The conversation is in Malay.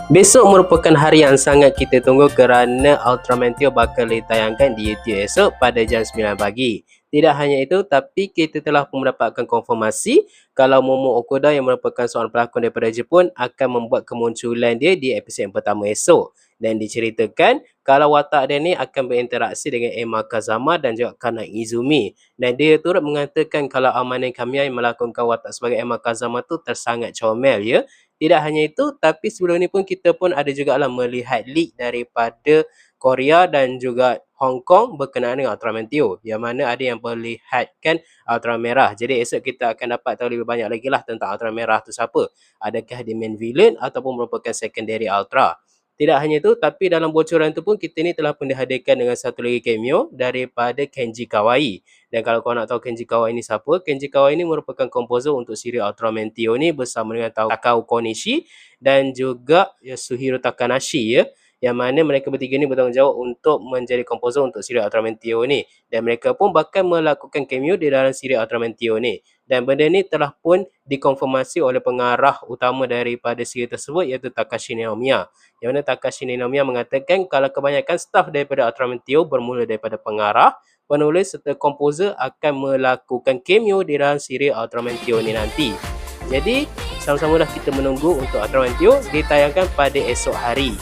Besok merupakan hari yang sangat kita tunggu kerana Ultraman Teo bakal ditayangkan di YouTube esok pada jam 9 pagi. Tidak hanya itu, tapi kita telah pun mendapatkan konfirmasi kalau Momo Okuda yang merupakan seorang pelakon daripada Jepun akan membuat kemunculan dia di episod yang pertama esok. Dan diceritakan kalau watak dia ni akan berinteraksi dengan Emma Kazama dan juga Kana Izumi. Dan dia turut mengatakan kalau Amane Kamiya yang melakonkan watak sebagai Emma Kazama tu tersangat comel ya. Tidak hanya itu, tapi sebelum ni pun kita pun ada jugalah melihat leak daripada Korea dan juga Hong Kong berkenaan dengan Ultraman Teo, yang mana ada yang perlihatkan Ultraman Merah. Jadi esok kita akan dapat tahu lebih banyak lagi lah tentang Ultraman Merah tu siapa. Adakah dia main villain ataupun merupakan secondary Ultra. Tidak hanya itu, tapi dalam bocoran tu pun kita ni telah pun dihadirkan dengan satu lagi cameo daripada Kenji Kawai. Dan kalau kau nak tahu Kenji Kawai ni siapa, Kenji Kawai ni merupakan komposer untuk siri Ultraman Teo ni bersama dengan Takao Konishi dan juga Yasuhiro Takanashi ya. Yang mana mereka bertiga ni bertanggungjawab untuk menjadi komposer untuk siri Ultraman Teo ni. Dan mereka pun bakal melakukan cameo di dalam siri Ultraman Teo ni. Dan benda ni telah pun dikonfirmasi oleh pengarah utama daripada siri tersebut iaitu Takashi Naomiya. Yang mana Takashi Naomiya mengatakan kalau kebanyakan staf daripada Ultraman Teo bermula daripada pengarah, penulis serta komposer akan melakukan cameo di dalam siri Ultraman Teo ni nanti. Jadi, sama-samalah kita menunggu untuk Ultraman Teo ditayangkan pada esok hari.